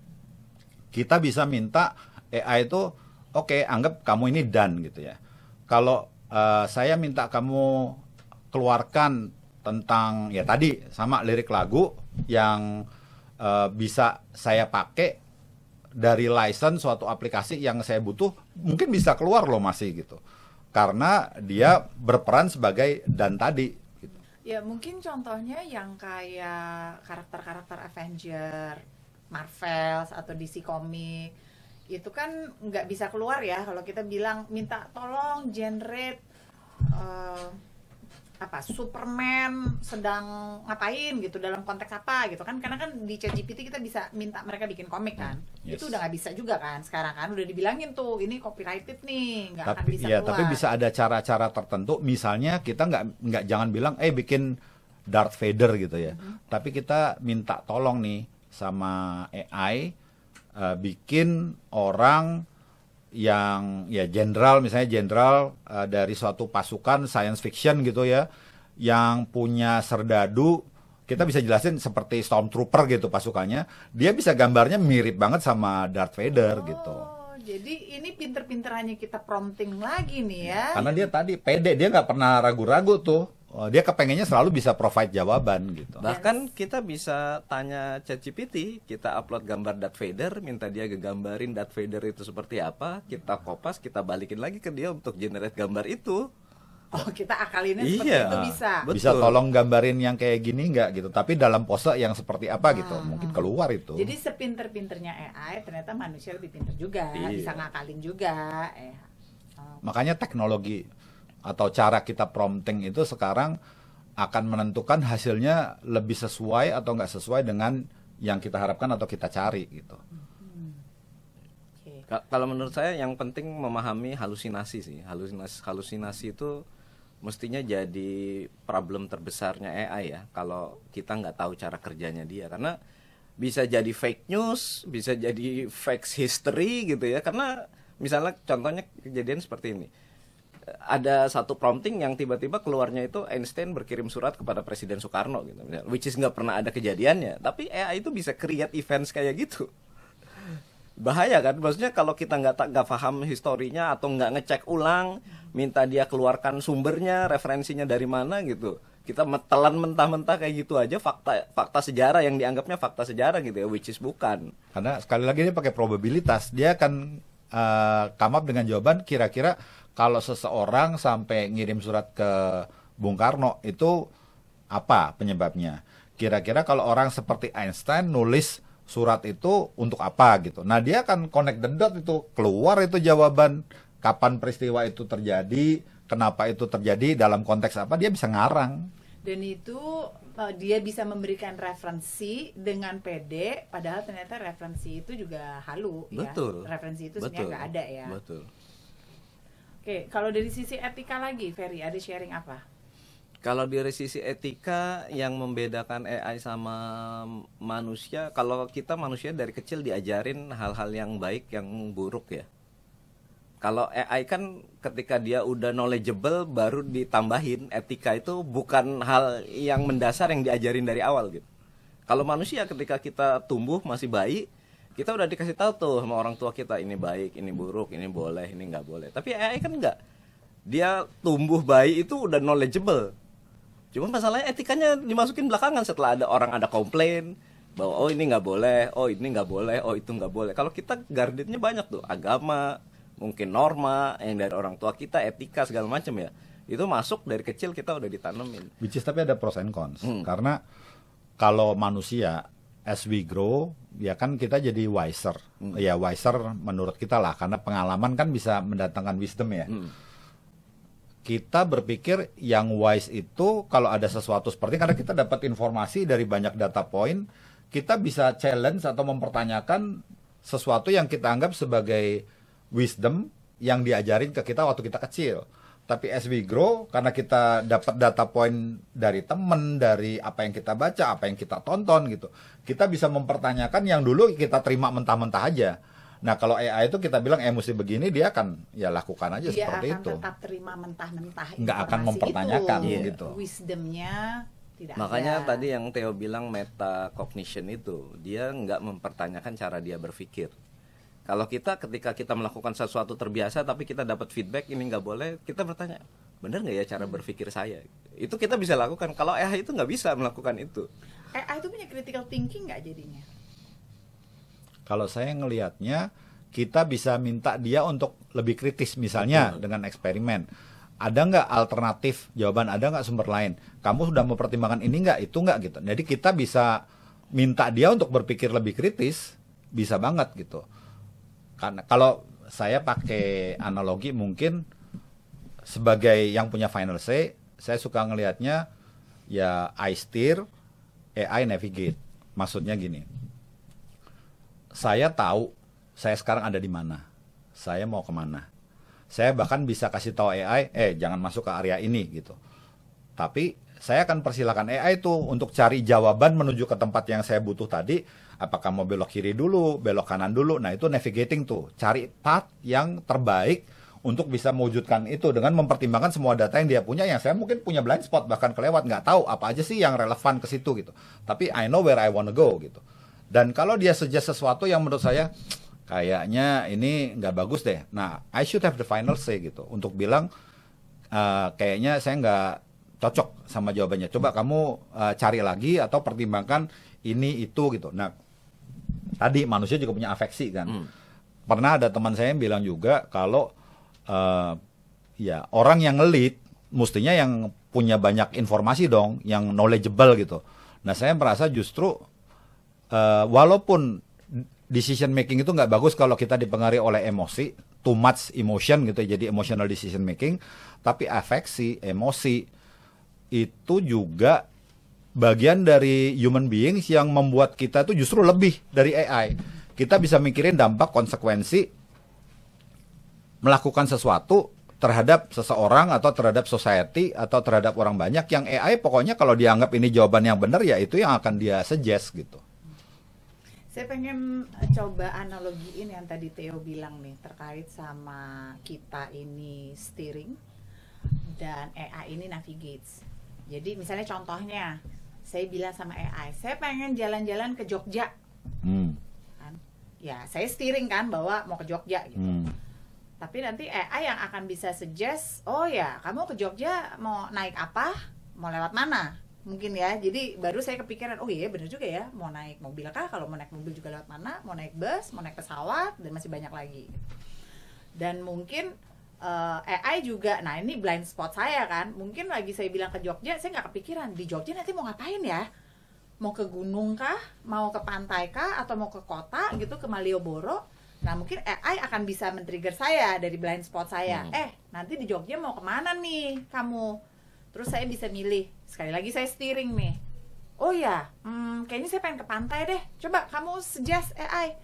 Kita bisa minta AI itu, oke, anggap kamu ini done gitu ya. Kalau saya minta kamu keluarkan tentang ya tadi sama lirik lagu yang bisa saya pakai dari license suatu aplikasi yang saya butuh, mungkin bisa keluar loh masih gitu, karena dia berperan sebagai dan tadi gitu. Ya mungkin contohnya yang kayak karakter-karakter Avenger, Marvel atau DC Comic itu kan nggak bisa keluar ya kalau kita bilang minta tolong generate Superman sedang ngapain gitu, dalam konteks apa gitu kan, karena kan di ChatGPT kita bisa minta mereka bikin komik kan. Yes. Itu udah nggak bisa juga kan sekarang kan, udah dibilangin tuh ini copyrighted nih, nggak akan Tapi bisa ya keluar. tapi bisa ada cara-cara tertentu, misalnya kita nggak jangan bilang bikin Darth Vader gitu ya, tapi kita minta tolong nih sama AI bikin orang yang ya jenderal, misalnya jenderal dari suatu pasukan science fiction gitu ya, yang punya serdadu, kita bisa jelasin seperti Stormtrooper gitu pasukannya, dia bisa gambarnya mirip banget sama Darth Vader gitu. Jadi ini pinter-pinterannya kita prompting lagi nih ya. Karena dia tadi pede, dia nggak pernah ragu-ragu tuh. Dia kepengennya selalu bisa provide jawaban gitu. Bahkan kita bisa tanya ChatGPT, kita upload gambar Darth Vader, minta dia ngegambarin Darth Vader itu seperti apa, kita kopas, kita balikin lagi ke dia untuk generate gambar itu. Oh, kita akalinnya seperti itu bisa. Betul. Bisa tolong gambarin yang kayak gini nggak gitu, tapi dalam pose yang seperti apa gitu, mungkin keluar itu. Jadi sepinter-pinternya AI, ternyata manusia lebih pinter juga, Iya. bisa ngakalin juga. Makanya teknologi atau cara kita prompting itu sekarang akan menentukan hasilnya lebih sesuai atau nggak sesuai dengan yang kita harapkan atau kita cari gitu. Okay. Kalau menurut saya yang penting memahami halusinasi sih. Halusinasi itu mestinya jadi problem terbesarnya AI ya. Kalau kita nggak tahu cara kerjanya dia, karena bisa jadi fake news, bisa jadi fake history gitu ya. Karena misalnya contohnya kejadian seperti ini. Ada satu prompting yang tiba-tiba keluarnya itu Einstein berkirim surat kepada Presiden Soekarno gitu, which is nggak pernah ada kejadiannya, tapi AI itu bisa create events kayak gitu. Bahaya kan, maksudnya kalau kita nggak paham historinya atau nggak ngecek ulang, minta dia keluarkan sumbernya, referensinya dari mana gitu, kita telan mentah-mentah kayak gitu aja fakta sejarah yang dianggapnya fakta sejarah gitu ya, which is bukan. Karena sekali lagi dia pakai probabilitas, dia akan come up dengan jawaban kira-kira kalau seseorang sampai ngirim surat ke Bung Karno itu apa penyebabnya? Kira-kira kalau orang seperti Einstein nulis surat itu untuk apa gitu. Nah, dia akan connect the dot, itu keluar itu jawaban kapan peristiwa itu terjadi, kenapa itu terjadi, dalam konteks apa, dia bisa ngarang. Dan itu dia bisa memberikan referensi dengan pede, padahal ternyata referensi itu juga halu. Betul. Ya. Referensi itu sebenarnya nggak ada ya. Betul. Oke, kalau dari sisi etika lagi, Ferry, ada sharing apa? Kalau dari sisi etika yang membedakan AI sama manusia, kalau kita manusia dari kecil diajarin hal-hal yang baik, yang buruk ya. Kalau AI kan ketika dia udah knowledgeable baru ditambahin etika, itu bukan hal yang mendasar yang diajarin dari awal gitu. Kalau manusia ketika kita tumbuh masih bayi, kita udah dikasih tahu tuh sama orang tua kita, ini baik, ini buruk, ini boleh, ini nggak boleh. Tapi AI kan enggak. Dia tumbuh bayi itu udah knowledgeable. Cuma masalahnya etikanya dimasukin belakangan setelah ada komplain bahwa oh ini nggak boleh, oh ini nggak boleh, oh itu nggak boleh. Kalau kita guardednya banyak tuh, agama, mungkin norma yang dari orang tua kita, etika segala macam ya. Itu masuk dari kecil kita udah ditanemin. Which is, tapi ada pros and cons. Karena kalau manusia as we grow, ya kan kita jadi wiser. Ya wiser menurut kita lah, karena pengalaman kan bisa mendatangkan wisdom ya. Kita berpikir yang wise itu kalau ada sesuatu seperti, karena kita dapat informasi dari banyak data point, kita bisa challenge atau mempertanyakan sesuatu yang kita anggap sebagai wisdom yang diajarin ke kita waktu kita kecil. Tapi as we grow, karena kita dapat data point dari temen, dari apa yang kita baca, apa yang kita tonton gitu, kita bisa mempertanyakan yang dulu kita terima mentah-mentah aja. Nah, kalau AI itu kita bilang mesti begini, dia akan ya lakukan aja dia seperti itu. Dia akan tetap terima mentah-mentah nggak akan mempertanyakan itu. Gitu. Wisdomnya tidak Makanya ada. tadi yang Theo bilang meta cognition itu, dia nggak mempertanyakan cara dia berpikir. Kalau kita ketika kita melakukan sesuatu terbiasa tapi kita dapat feedback ini nggak boleh, kita bertanya, benar nggak ya cara berpikir saya? Itu kita bisa lakukan. Kalau AI itu nggak bisa melakukan itu. AI itu punya critical thinking nggak jadinya? Kalau saya ngelihatnya, kita bisa minta dia untuk lebih kritis, misalnya dengan eksperimen. Ada nggak alternatif jawaban, ada nggak sumber lain? Kamu sudah mempertimbangkan ini nggak, itu nggak gitu. Jadi kita bisa minta dia untuk berpikir lebih kritis, bisa banget gitu. Karena kalau saya pakai analogi mungkin sebagai yang punya final say, saya suka ngelihatnya ya I steer, AI navigate. Maksudnya gini. Saya tahu saya sekarang ada di mana, saya mau kemana. Saya bahkan bisa kasih tahu AI, jangan masuk ke area ini gitu. Tapi saya akan persilakan AI itu untuk cari jawaban menuju ke tempat yang saya butuh tadi. Apakah mau belok kiri dulu, belok kanan dulu. Nah itu navigating tuh, cari path yang terbaik untuk bisa mewujudkan itu dengan mempertimbangkan semua data yang dia punya, yang saya mungkin punya blind spot bahkan kelewat, nggak tahu apa aja sih yang relevan ke situ gitu. Tapi I know where I wanna go gitu. Dan kalau dia suggest sesuatu yang menurut saya kayaknya ini nggak bagus deh, nah I should have the final say gitu untuk bilang kayaknya saya nggak cocok sama jawabannya. Coba kamu cari lagi atau pertimbangkan ini itu gitu. Nah tadi manusia juga punya afeksi kan. Pernah ada teman saya yang bilang juga kalau ya orang yang nge-lead mestinya yang punya banyak informasi dong, yang knowledgeable gitu. Nah saya merasa justru walaupun decision making itu nggak bagus kalau kita dipengaruhi oleh emosi, too much emotion gitu, jadi emotional decision making, tapi afeksi, emosi itu juga bagian dari human beings yang membuat kita tuh justru lebih dari AI. Kita bisa mikirin dampak konsekuensi melakukan sesuatu terhadap seseorang atau terhadap society atau terhadap orang banyak, yang AI pokoknya kalau dianggap ini jawaban yang benar ya itu yang akan dia suggest gitu. Saya pengen coba analogiin yang tadi Theo bilang nih terkait sama kita ini steering dan AI ini navigates. Jadi misalnya contohnya saya bilang sama AI, saya pengen jalan-jalan ke Jogja. Kan? Ya saya steering kan bahwa mau ke Jogja gitu. Tapi nanti AI yang akan bisa suggest, oh ya kamu ke Jogja mau naik apa, mau lewat mana? Mungkin ya, jadi baru saya kepikiran, oh iya bener juga ya, mau naik mobil kah, kalau mau naik mobil juga lewat mana, mau naik bus, mau naik pesawat, dan masih banyak lagi. Dan mungkin AI juga, nah ini blind spot saya kan, mungkin lagi saya bilang ke Jogja, saya nggak kepikiran, di Jogja nanti mau ngapain ya? Mau ke gunung kah, mau ke pantai kah, atau mau ke kota gitu, ke Malioboro. Nah mungkin AI akan bisa men-trigger saya dari blind spot saya, nanti di Jogja mau kemana nih kamu? Terus saya bisa milih, sekali lagi saya steering nih. Oh ya, kayaknya saya pengen ke pantai deh. Coba kamu suggest AI,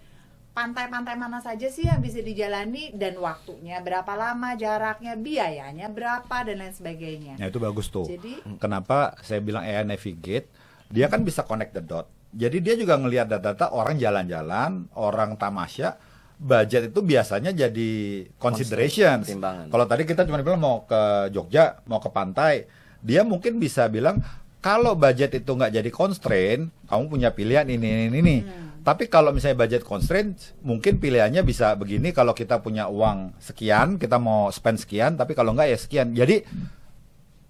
pantai-pantai mana saja sih yang bisa dijalani dan waktunya berapa lama, jaraknya, biayanya berapa dan lain sebagainya. Nah itu bagus tuh. Jadi kenapa saya bilang AI Navigate, dia kan bisa connect the dot. Jadi dia juga ngelihat data-data orang jalan-jalan, orang tamasya, budget itu biasanya jadi consideration. Kalau tadi kita cuma bilang mau ke Jogja, mau ke pantai, dia mungkin bisa bilang kalau budget itu nggak jadi constraint, kamu punya pilihan ini. Tapi kalau misalnya budget constraint, mungkin pilihannya bisa begini. Kalau kita punya uang sekian, kita mau spend sekian, tapi kalau nggak ya sekian. Jadi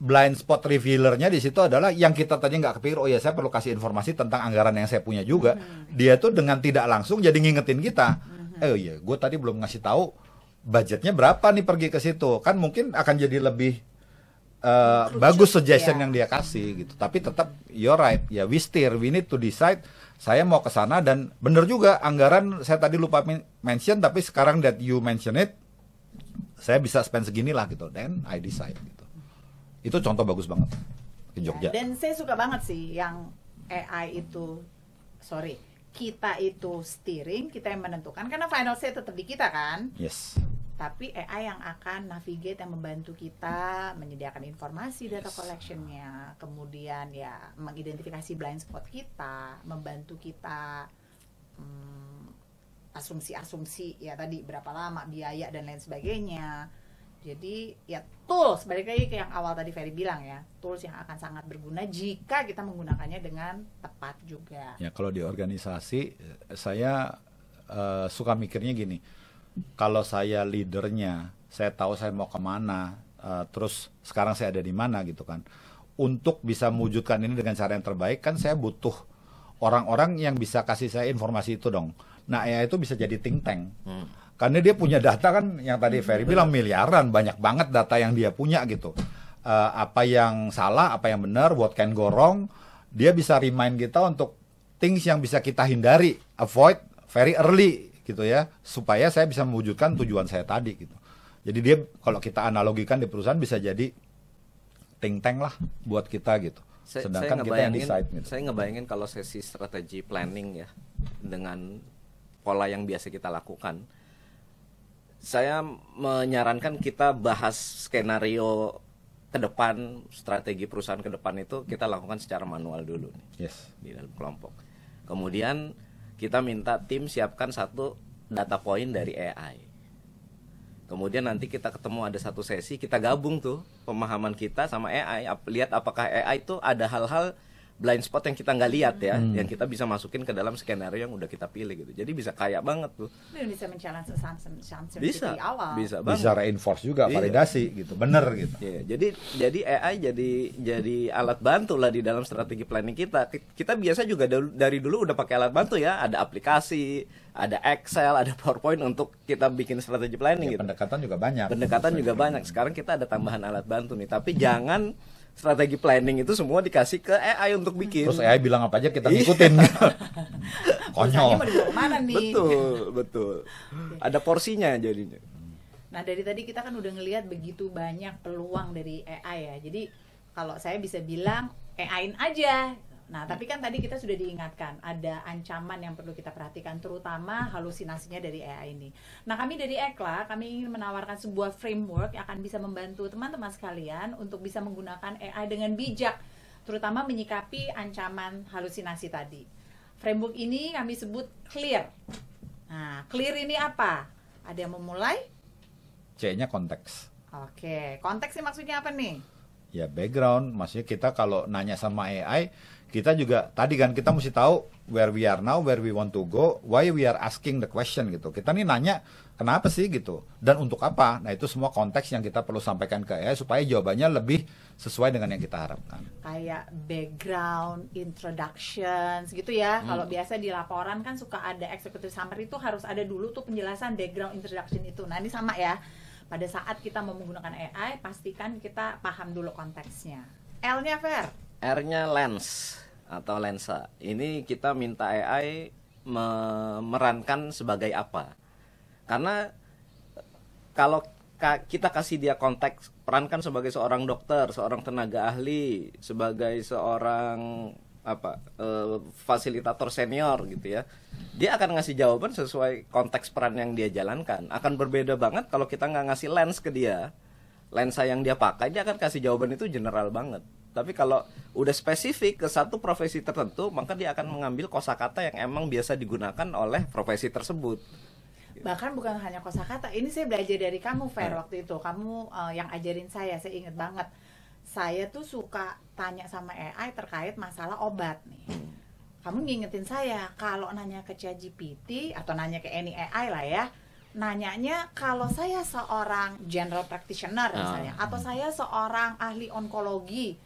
blind spot revealernya di situ adalah yang kita tadi nggak kepikir, oh ya saya perlu kasih informasi tentang anggaran yang saya punya juga. Dia tuh dengan tidak langsung jadi ngingetin kita. Oh iya, gue tadi belum ngasih tahu budgetnya berapa nih pergi ke situ. Kan mungkin akan jadi lebih bagus suggestion yang dia kasih gitu. Tapi tetap you're right, ya we need to decide. Saya mau ke sana dan bener juga anggaran saya tadi lupa mention, tapi sekarang that you mention it, saya bisa spend segini lah gitu. Then I decide gitu. Itu contoh bagus banget ke Jogja. Dan saya suka banget sih yang AI itu, kita itu steering, kita yang menentukan, karena final say tetap di kita kan. Yes. Tapi AI yang akan navigate, yang membantu kita menyediakan informasi, data collectionnya, kemudian ya mengidentifikasi blind spot kita, membantu kita asumsi-asumsi ya tadi berapa lama, biaya dan lain sebagainya. Jadi ya tools, balik lagi ke yang awal tadi Ferry bilang ya, tools yang akan sangat berguna jika kita menggunakannya dengan tepat juga. Ya kalau di organisasi saya suka mikirnya gini, kalau saya leadernya, saya tahu saya mau kemana, terus sekarang saya ada di mana gitu kan. Untuk bisa mewujudkan ini dengan cara yang terbaik kan saya butuh orang-orang yang bisa kasih saya informasi itu dong. Nah AI itu bisa jadi think tank. Karena dia punya data kan yang tadi Ferry bilang miliaran, banyak banget data yang dia punya gitu. Apa yang salah, apa yang benar, what can go wrong, dia bisa remind kita untuk things yang bisa kita hindari, avoid very early gitu ya, supaya saya bisa mewujudkan tujuan saya tadi gitu. Jadi dia kalau kita analogikan di perusahaan bisa jadi think tank lah buat kita gitu. Sedangkan kita yang decide gitu. Saya ngebayangin kalau sesi strategi planning ya dengan pola yang biasa kita lakukan. Saya menyarankan kita bahas skenario ke depan, strategi perusahaan ke depan itu kita lakukan secara manual dulu nih, di dalam kelompok. Kemudian kita minta tim siapkan satu data point dari AI. Kemudian nanti kita ketemu ada satu sesi, kita gabung tuh pemahaman kita sama AI, lihat apakah AI itu ada hal-hal blind spot yang kita nggak lihat ya, yang kita bisa masukin ke dalam skenario yang udah kita pilih gitu. Jadi bisa kaya banget tuh. Dan bisa men-challenge assumption bisa, di awal. Bisa reinforce juga, validasi gitu, bener gitu. Iya, jadi AI jadi alat bantu lah di dalam strategi planning kita. Kita biasa juga dari dulu udah pakai alat bantu ya, ada aplikasi, ada Excel, ada PowerPoint untuk kita bikin strategi planning gitu. Pendekatan juga banyak. Sekarang kita ada tambahan alat bantu nih, tapi jangan strategi planning itu semua dikasih ke AI untuk bikin. Terus AI bilang apa aja kita ngikutin. Konyol. Betul. Ada porsinya jadinya. Nah dari tadi kita kan udah ngelihat begitu banyak peluang dari AI ya. Jadi kalau saya bisa bilang AI-in aja. Nah tapi kan tadi kita sudah diingatkan ada ancaman yang perlu kita perhatikan, terutama halusinasinya dari AI ini. Nah kami dari EKLA, kami ingin menawarkan sebuah framework yang akan bisa membantu teman-teman sekalian untuk bisa menggunakan AI dengan bijak, terutama menyikapi ancaman halusinasi tadi. Framework ini kami sebut CLEAR. Nah CLEAR ini apa? Ada yang memulai? C-nya konteks. Oke, konteks ini maksudnya apa nih? Ya background, maksudnya kita kalau nanya sama AI, kita juga tadi kan kita mesti tahu where we are now, where we want to go, why we are asking the question gitu. Kita nih nanya kenapa sih gitu dan untuk apa. Nah itu semua konteks yang kita perlu sampaikan ke AI supaya jawabannya lebih sesuai dengan yang kita harapkan. Kayak background, introductions gitu ya. Kalau biasa di laporan kan suka ada executive summary, itu harus ada dulu tuh penjelasan background introduction itu. Nah ini sama ya. Pada saat kita mau menggunakan AI, pastikan kita paham dulu konteksnya. L-nya Fer? R-nya lens atau lensa. Ini kita minta AI memerankan sebagai apa? Karena kalau kita kasih dia konteks, perankan sebagai seorang dokter, seorang tenaga ahli, sebagai seorang fasilitator senior gitu ya, dia akan ngasih jawaban sesuai konteks peran yang dia jalankan. Akan berbeda banget kalau kita nggak ngasih lens ke dia, lensa yang dia pakai, dia akan kasih jawaban itu general banget. Tapi kalau udah spesifik ke satu profesi tertentu, maka dia akan mengambil kosakata yang emang biasa digunakan oleh profesi tersebut. Bahkan bukan hanya kosakata, ini saya belajar dari kamu, Fer, waktu itu. Kamu yang ajarin saya inget banget. Saya tuh suka tanya sama AI terkait masalah obat nih. Kamu ngingetin saya, kalau nanya ke ChatGPT atau nanya ke any AI lah ya, nanyanya kalau saya seorang general practitioner misalnya, atau saya seorang ahli onkologi,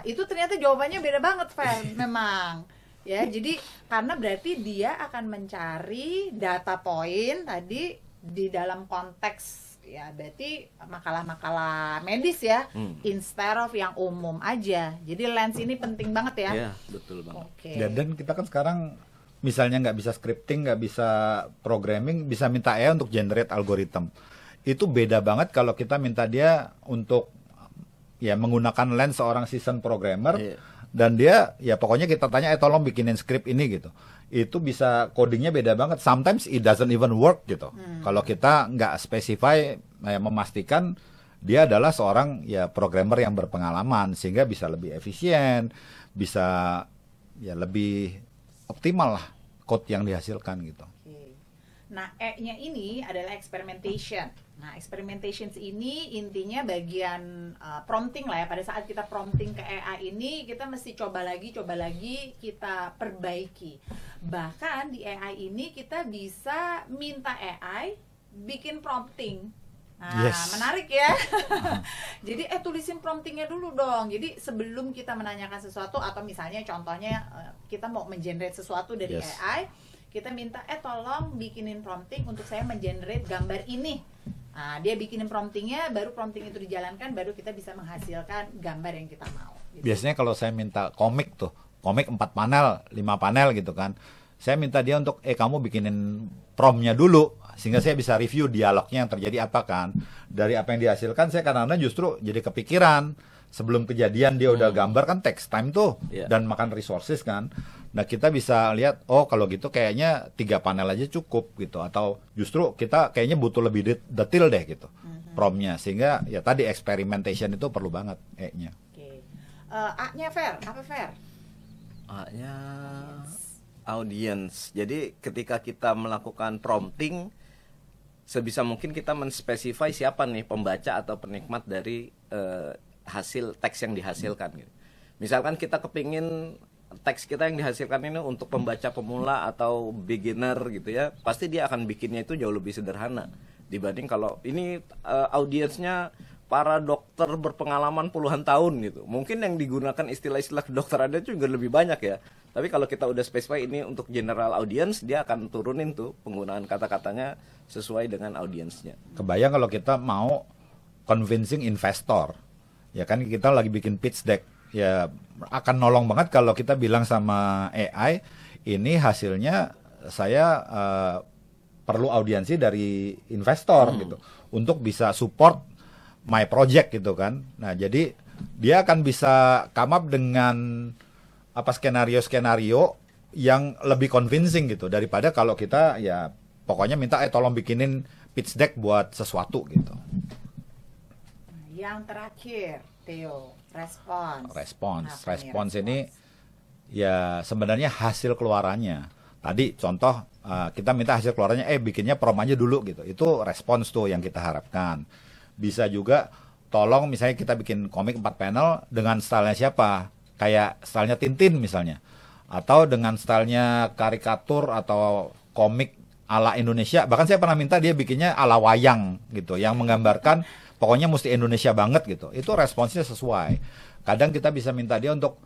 itu ternyata jawabannya beda banget, Fer, memang. Ya, jadi karena berarti dia akan mencari data point tadi di dalam konteks, ya berarti makalah-makalah medis ya, instead of yang umum aja. Jadi lens ini penting banget ya. Iya, betul banget. Okay. Dan kita kan sekarang misalnya nggak bisa scripting, nggak bisa programming, bisa minta AI untuk generate algoritma. Itu beda banget kalau kita minta dia untuk ya menggunakan lens seorang seasoned programmer. Dan dia, ya pokoknya kita tanya, tolong bikinin script ini gitu. Itu bisa codingnya beda banget. Sometimes it doesn't even work gitu. Kalau kita nggak specify, memastikan dia adalah seorang ya programmer yang berpengalaman, sehingga bisa lebih efisien, bisa ya lebih optimal lah code yang dihasilkan gitu. Nah, E-nya ini adalah experimentation. Nah, experimentations ini intinya bagian prompting lah ya. Pada saat kita prompting ke AI ini, kita mesti coba lagi, kita perbaiki. Bahkan di AI ini kita bisa minta AI bikin prompting. Nah, menarik ya. Jadi tulisin promptingnya dulu dong. Jadi sebelum kita menanyakan sesuatu, atau misalnya contohnya kita mau mengenerate sesuatu dari AI, kita minta tolong bikinin prompting untuk saya mengenerate gambar ini. Nah, dia bikinin promptingnya, baru prompting itu dijalankan, baru kita bisa menghasilkan gambar yang kita mau gitu. Biasanya kalau saya minta komik 4 panel, 5 panel gitu kan, saya minta dia untuk kamu bikinin promptnya dulu, sehingga saya bisa review dialognya yang terjadi apa kan. Dari apa yang dihasilkan, saya kadang-kadang justru jadi kepikiran. Sebelum kejadian dia udah gambar kan, text time tuh, dan makan resources kan. Nah, kita bisa lihat, kalau gitu kayaknya 3 panel aja cukup gitu, atau justru kita kayaknya butuh lebih detail deh gitu promptnya, sehingga ya tadi experimentation itu perlu banget E-nya. A-nya Fer, apa Fer? A-nya audience. Jadi ketika kita melakukan prompting, sebisa mungkin kita menspesify siapa nih pembaca atau penikmat dari hasil teks yang dihasilkan gitu. Misalkan kita kepingin teks kita yang dihasilkan ini untuk pembaca pemula atau beginner gitu ya, pasti dia akan bikinnya itu jauh lebih sederhana dibanding kalau ini audiensnya para dokter berpengalaman puluhan tahun gitu. Mungkin yang digunakan istilah-istilah kedokterannya juga lebih banyak ya. Tapi kalau kita udah specify ini untuk general audience, dia akan turunin tuh penggunaan kata-katanya sesuai dengan audiensnya. Kebayang kalau kita mau convincing investor, ya kan kita lagi bikin pitch deck, ya akan nolong banget kalau kita bilang sama AI, ini hasilnya saya perlu audiensi dari investor gitu, untuk bisa support my project gitu kan. Nah, jadi dia akan bisa come up dengan skenario-skenario yang lebih convincing gitu, daripada kalau kita ya pokoknya minta tolong bikinin pitch deck buat sesuatu gitu. Yang terakhir, Theo, respons ini ya sebenarnya hasil keluarannya. Tadi contoh kita minta hasil keluarannya, bikinnya prom aja dulu gitu. Itu respons tuh yang kita harapkan. Bisa juga tolong misalnya kita bikin komik 4 panel dengan stylenya siapa? Kayak stylenya Tintin misalnya. Atau dengan stylenya karikatur atau komik ala Indonesia. Bahkan saya pernah minta dia bikinnya ala wayang gitu, yang menggambarkan pokoknya mesti Indonesia banget gitu. Itu responsnya sesuai. Kadang kita bisa minta dia untuk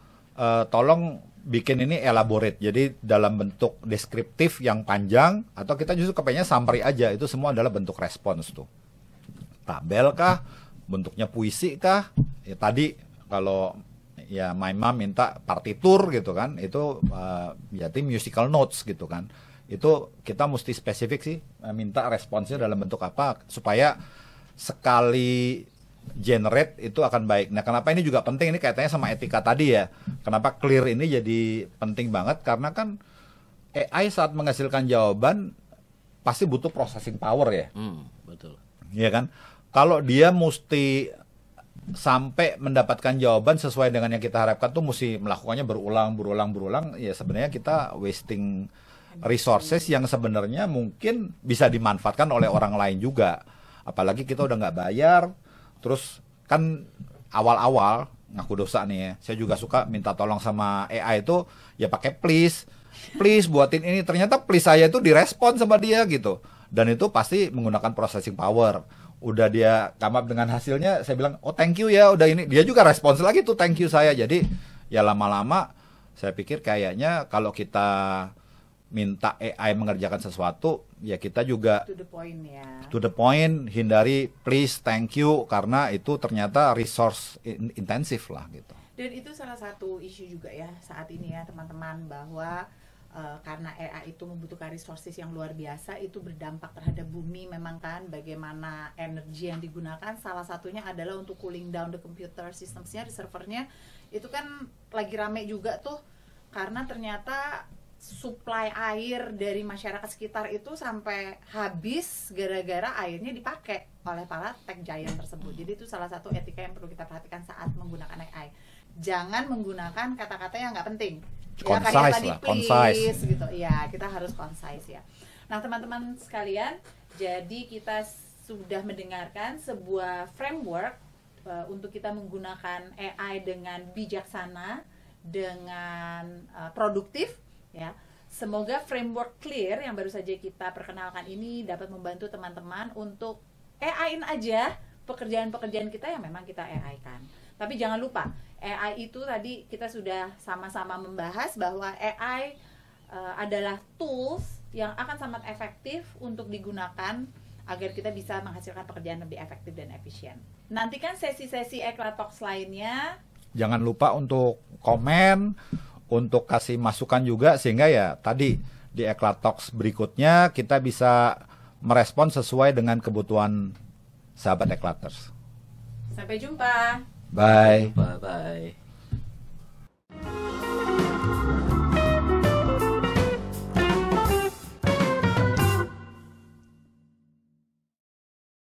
tolong bikin ini elaborate. Jadi dalam bentuk deskriptif yang panjang, atau kita justru kepengennya summary aja. Itu semua adalah bentuk respons tuh. Tabel kah? Bentuknya puisi kah? Ya, tadi kalau ya my mom minta partitur gitu kan, itu berarti musical notes gitu kan. Itu kita mesti spesifik sih, minta responsnya dalam bentuk apa, supaya sekali generate itu akan baik. Nah, kenapa ini juga penting, ini kaitannya sama etika tadi ya. Kenapa clear ini jadi penting banget, karena kan AI saat menghasilkan jawaban pasti butuh processing power ya. Betul. Iya kan? Kalau dia mesti sampai mendapatkan jawaban sesuai dengan yang kita harapkan tuh mesti melakukannya berulang, ya sebenarnya kita wasting resources yang sebenarnya mungkin bisa dimanfaatkan oleh orang lain juga. Apalagi kita udah nggak bayar, terus kan awal-awal ngaku dosa nih ya. Saya juga suka minta tolong sama AI itu ya pakai please buatin ini, ternyata please saya itu direspon sama dia gitu. Dan itu pasti menggunakan processing power. Udah dia come up dengan hasilnya, saya bilang, oh thank you ya, udah ini. Dia juga respons lagi tuh thank you saya. Jadi ya lama-lama saya pikir kayaknya kalau kita minta AI mengerjakan sesuatu, ya kita juga To the point ya. to the point, hindari please, thank you, karena itu ternyata resource intensif lah gitu. Dan itu salah satu isu juga ya saat ini ya teman-teman, bahwa karena AI itu membutuhkan resources yang luar biasa, itu berdampak terhadap bumi memang kan, bagaimana energi yang digunakan, salah satunya adalah untuk cooling down the computer systemsnya di servernya, itu kan lagi rame juga tuh, karena ternyata supply air dari masyarakat sekitar itu sampai habis gara-gara airnya dipakai oleh para tech giant tersebut. Jadi itu salah satu etika yang perlu kita perhatikan saat menggunakan AI. Jangan menggunakan kata-kata yang nggak penting. Concise kayak tadi lah, please, concise. gitu. Ya, kita harus concise ya. Nah, teman-teman sekalian, jadi kita sudah mendengarkan sebuah framework untuk kita menggunakan AI dengan bijaksana, dengan produktif ya. Semoga framework clear yang baru saja kita perkenalkan ini dapat membantu teman-teman untuk AI-in aja pekerjaan-pekerjaan kita yang memang kita AI-kan. Tapi jangan lupa, AI itu tadi kita sudah sama-sama membahas bahwa AI adalah tools yang akan sangat efektif untuk digunakan agar kita bisa menghasilkan pekerjaan lebih efektif dan efisien. Nantikan sesi-sesi Ekla Talks lainnya. Jangan lupa untuk komen, untuk kasih masukan juga, sehingga ya tadi di Ekla Talks berikutnya kita bisa merespon sesuai dengan kebutuhan sahabat Eklaters. Sampai jumpa. Bye. Bye bye.